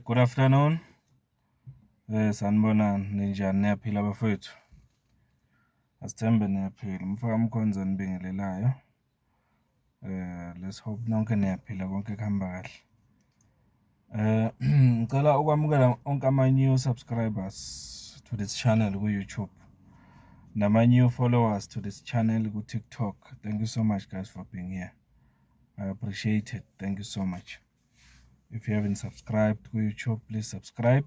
Good afternoon. Sanibonani, ninjani niyaphila bafowethu? Asithembe niyaphila. Mfaka Mkhonza nibingelelayo. Let's hope nonke niyaphila konke kuhamba kahle. Ngicela ukwamukela onke ama-new subscribers to this channel ku-YouTube. Nama-new followers to this channel ku-TikTok. Thank you so much guys for being here. I appreciate it. Thank you so much. If you haven't subscribed to YouTube, please subscribe.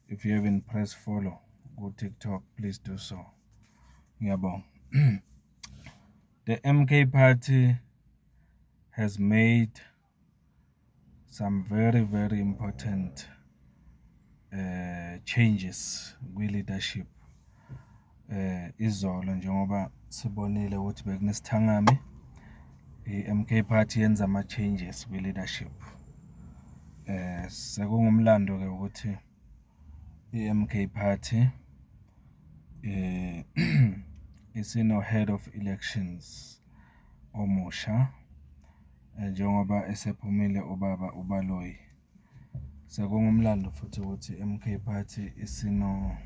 If you haven't pressed follow, go TikTok, please do so. Ngiyabonga. The MK Party has made some very, very important changes kwi-leadership. Izolo njengoba sibonile ukuthi bekunesithangami, i-MK Party yenza ama-changes kwi-leadership. Sekungumlando ke ukuthi i-MK Party isino head of elections omusha njengoba esephumile ubaba uBaloyi. Sekungumlando futhi ukuthi i-MK Party isino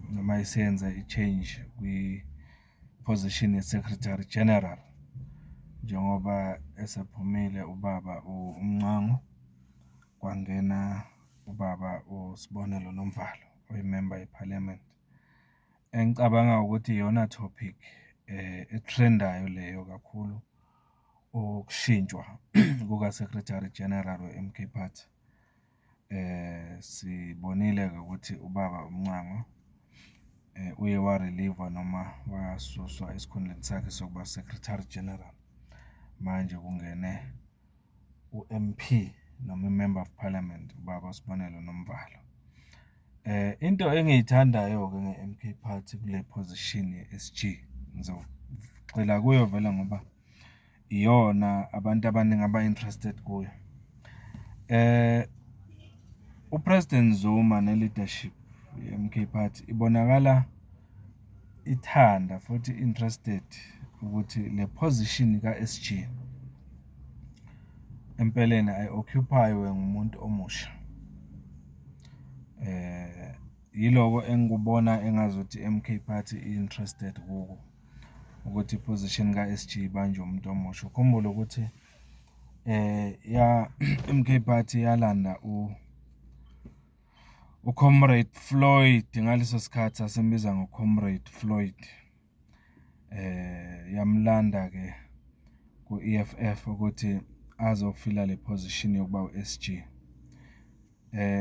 noma isenza i-change kwi-position ye-Secretary General njengoba esephumile ubaba uMncango kwangena ubaba uSibonelo Nomvalo oyi-member ye-parliament. Engicabanga ukuthi iyona topic etrendayo leyo kakhulu ukushintshwa kuka-Secretary General we-MK Party. Sibonile ukuthi ubaba uMncango uye warelieve noma wasuswa esikhundleni sakhe sokuba Secretary General. Manje kungene u-MP noma i-Member of Parliament ubaba uSibonelo Nomvalo. Into engiyithandayo-ke nge-MK Party kule position ye-SG ngizogxila kuyo vele ngoba iyona abantu abaningi aba-interested kuyo. UPresident Zuma ne-leadership ye-MK Party ibonakala ithanda futhi interested ukuthi le position ka-SG empeleni ayi-occupywe ngumuntu omusha. Yiloko engikubona engazuthi i-MK Party i-interested kuko ukuthi i-position ka-SG ibanjwe umuntu omusha. Ukhumbule ukuthi MK Party yalanda uComrade Floyd ngaleso sikhathi asembiza ngoComrade Floyd. Yamlanda ke ku-EFF ukuthi azofila le position yokuba u-SG.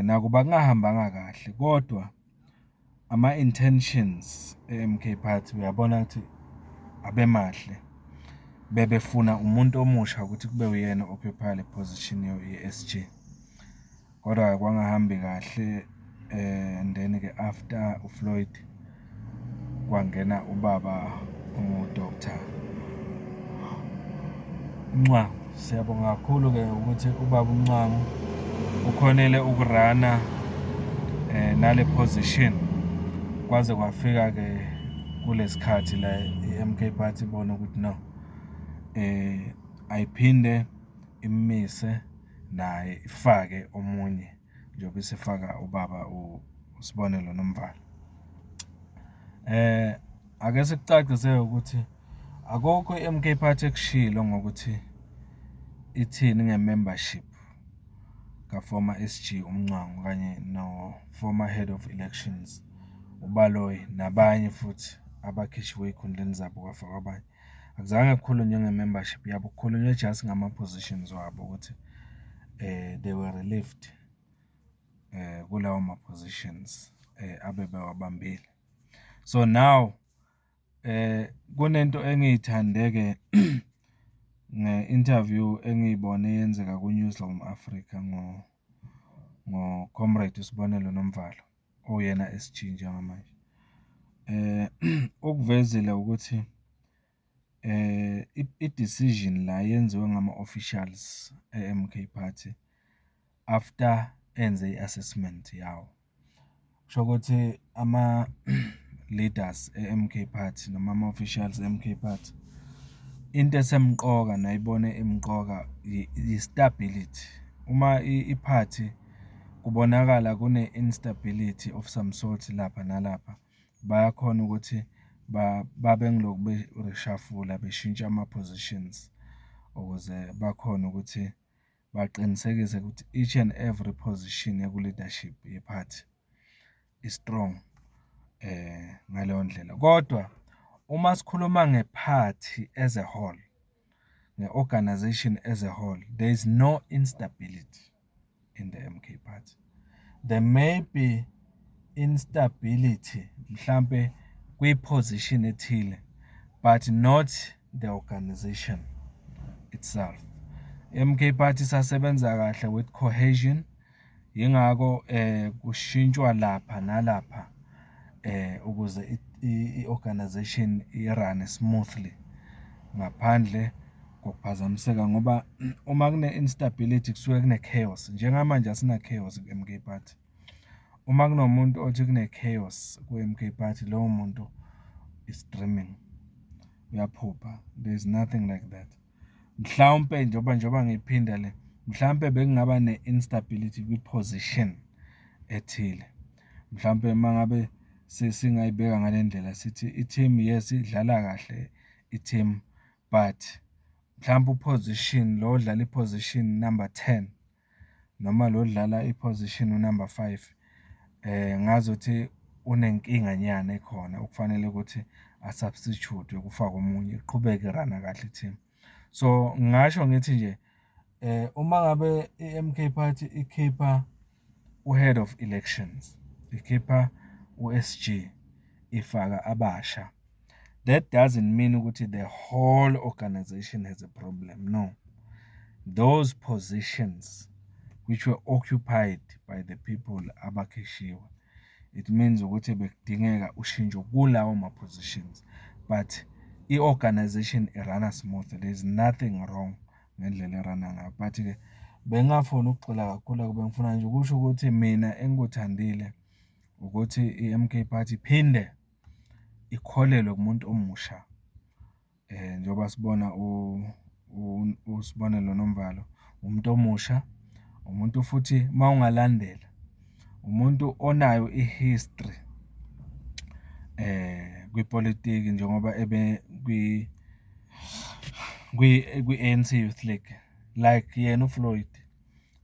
Nakuba kungahambanga kahle kodwa ama-intentions e-MK Party uyabona ukuthi abemahle. Bebefuna umuntu omusha ukuthi kube uyena occupy le position ye-SG. Kodwa kwangahambi kahle and then ke after uFloyd kwangena ubaba uDr. Mncwango. Siyabonga kakhulu ke ukuthi ubaba uMncango ukhonele ukurana nale position kwaze kwafika ke kulesikhathi la i-MK Party ibona ukuthi no ayiphinde imise naye ifake omunye njengoba isifaka ubaba uSibonelo Nomvalo. Ake sikucacisele ukuthi akukho i-MK Party ekushilo ngokuthi ithini nge-membership ka-former SG uMncango kanye no former head of elections uBaloyi nabanye futhi abakhishwe ey'khundleni zabo kwafakwa abanye. Akuzange kukhulunywe nge-membership yabo, kukhulunywe just ngama-positions wabo ukuthi they were relieved kulawo ma-positions abebewabambile. So now kunento engiyithandeke nge-interview engiyibone yenzeka ku-Newsroom Africa ngo-Comrade uSibonelo Nomvalo oyena SG njengamanje. Ukuvezile ukuthi i-decision la yenziwe ngama-officials e-MK Party after enze i-assessment yawo. Kusho ukuthi ama-leaders e-MK Party noma ama-officials e-MK Party into esemqoka nayibone imqoka i-stability. Uma iphathi kubonakala kune instability of some sort lapha nalapha, bayakhona ukuthi babe ngilokhu bereshafula beshintsha ama-positions ukuze bakhona ukuthi baqinisekise ukuthi each and every position eku-leadership yephathi is-strong ngaleyo ndlela. Kodwa uma sikhuluma ngephathi as a whole, nge-organization as a whole, there is no instability in the MK Party. There may be instability mhlambe kwi-position ethile, but not the organization itself. MK Party sasebenza kahle with cohesion, yingakho kushintshwa lapha nalapha ukuze i-organization irun smoothly ngaphandle kokuphazamiseka, ngoba uma kune-instability kusuke kune-chaos. Njengamanje asina chaos ku-MK Party. Uma kunomuntu othi kune-chaos ku-MK Party, lowo muntu is dreaming, uyaphupha. There is nothing like that. Mhlawumpe njoba ngiphinda le, mhlawumpe bekungaba ne-instability kwi-position ethile. Mhlawumpe mangabe singayibeka ngale ndlela sithi i-team yes idlala kahle i-team, but mhlawumbe uposition lo odlala iposition number 10 noma lo odlala iposition number 5 ngazothi unenkinga nyana ekhona okufanele ukuthi a-substitute kufakwe omunye iqhubeke irana kahle i-team. So ngisho ngithi nje uma ngabe i-MK Party ikhipha u-head of elections, ikhipha u-SG, ifaka abasha, that doesn't mean ukuthi the whole organization has a problem. No. Those positions which were occupied by the people abakhishiwe, it means ukuthi bekudingeka ushintsho kulawo ma-positions, but i-organization irana smooth. There is nothing wrong ngendlela erana ngayo. But-ke bengafuna ukugxila kakhulu, bengifuna nje ukusho ukuthi mina engikuthandile ukuthi i-MK Party iphinde ikholelwe kumuntu omusha. Njengoba sibona uSibonelo Nomvalo umuntu omusha, umuntu futhi mawungalandela umuntu onayo i-history kwipolitiki, njengoba ebe kwi-ANC Youth League, like yena uFloyd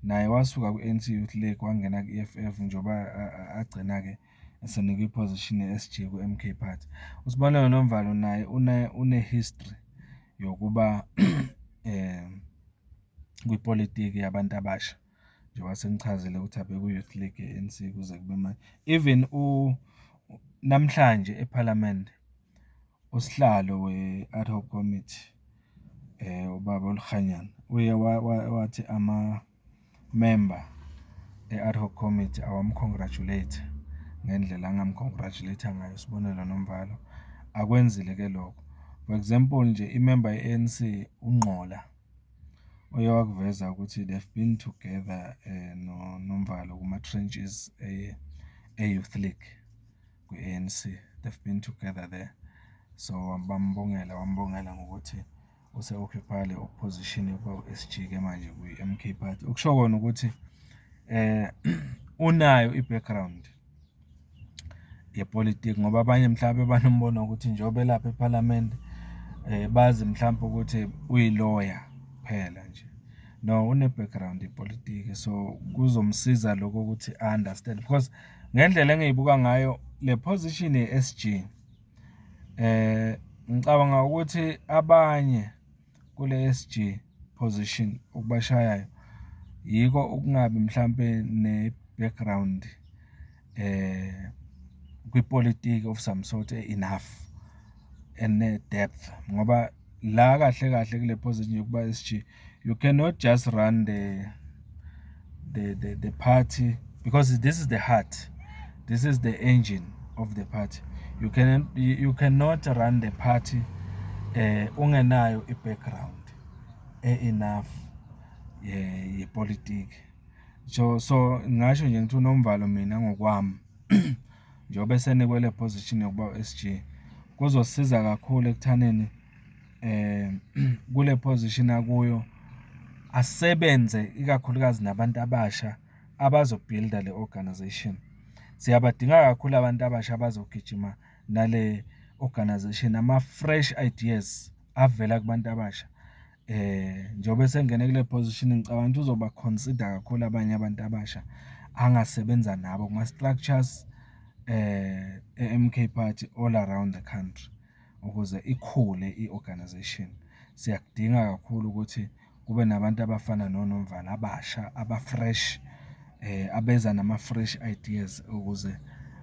naye wasuka kwi-ANC Youth League wangena ku-EFF njengoba agcina-ke esenikwe iposition ye-SG ku-MK Party. uSibonelo Nomvalo naye une-history yokuba kwipolitiki yabantu abasha, njengoba sengichazile ukuthi abe ku-Youth League ye-ANC kuze kube manje. Even namhlanje eParliament usihlalo we-ad hoc committee ubaba uLukhanyana uye wathi ama-member e-ad hoc committee awamcongratulate ngendlela angamcongratulate ngayo uSibonelo Nomvalo. Akwenzile-ke lokho. For example nje imember ye-ANC uNgqola uye wakuveza ukuthi they've been together noNomvalo kuma-trenches e-Youth League kwi-ANC. They've been together there. So wambongela ngokuthi use-occupy le opposition yokuba-SG-ke manje kwi-MK Party. Okusho kona ukuthi unayo i-background yepolitiki, ngoba abanye mhlawumbe banombono ukuthi njengoba elapha eParliament bazi mhlawumbe ukuthi uyi-lawyer kuphela nje. No, une-background yepolitiki, so kuzomsiza lokho ukuthi understand, because ngendlela engiyibuka ngayo le position ye-SG ngicabanga ukuthi abanye kule SG position ukubashayayo yiko ukungabi mhlambe ne-background kwipolitiki of some sort enough and depth, ngoba la kahle kule position yokuba SG you cannot just run the party, because this is the heart, this is the engine of the party. You cannot run the party ungenayo i-background enough yepolitiki. So ngasho nje ngithi uNomvalo mina ngokwami njengoba esenikwe le position yokuba u-SG kuzosiza kakhulu ekuthaneni kule position akuyo asebenze ikakhulukazi nabantu abasha abazobuilda le organization. Siyabadinga kakhulu abantu abasha abazogijima nale organization, ama-fresh ideas avela kubantu abasha. Njengoba sengene kule position ngicabanga ukuthi uzoba consider kakhulu abanye abantu abasha angasebenza nabo kuma-structures e-MK Party all around the country ukuze ikhule i-organization. Siyakudinga kakhulu ukuthi kube nabantu abafana noNomvalo abasha aba-fresh abeza nama-fresh ideas ukuze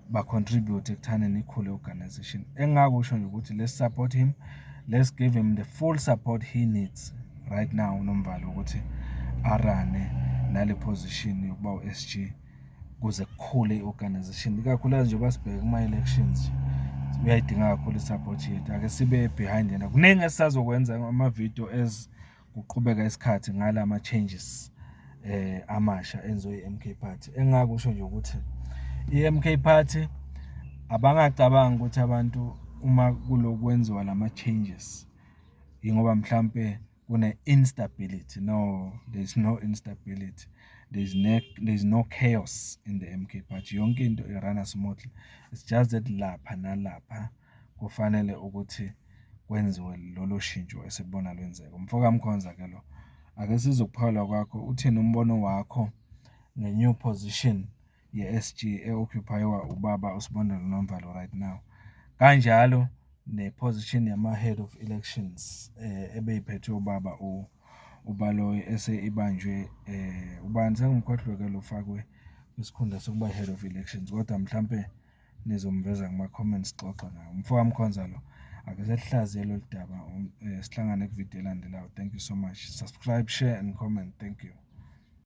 ba-contribute ekuthaneni ikhule organization. Engingakusho nje ukuthi let's support him, let's give him the full support he needs right now uNomvalo ukuthi arane nale position yokuba u-SG kuze kukhule i-organization. Ikakhulukazi njengoba sibheke kuma-elections uyayidinga kakhulu i-support yethu. Ake sibe behind yena. Kuningi esizokwenza ama-video as kuqhubeka isikhathi ngala ma-changes amasha enziwe i-MK Party. Engingakusho nje ukuthi i-MK Party abangacabangi ukuthi abantu uma kulokwenziwa lama-changes ingoba mhlampe kune-instability. No, there's no instability. There's no chaos in the MK Party. Yonke into irana smoothly. It's just that lapha nalapha kufanele ukuthi kwenziwe lolo shintsho esibona lwenzeka. Mfoka Mkhonza ke lo. Ake sizokuphawula kwakho uthini umbono wakho nge-new position ye-SG e-occupywa ubaba uSibonda Nomvalo right now. Kanjalo ne-position yama-head of elections ebeyiphethwe ubaba uBaloyi ibanjwe ubani sengimkhohlwe ke lo fakwe isikhundla sokuba head of elections, kodwa mhlampe nizomveza kuma-comments xoxa nayo. Mfoka Mkhonza lo. Ake sesihlaziye lolu daba sihlangane kuvideo elandelayo. Thank you so much. Subscribe, share and comment. Thank you.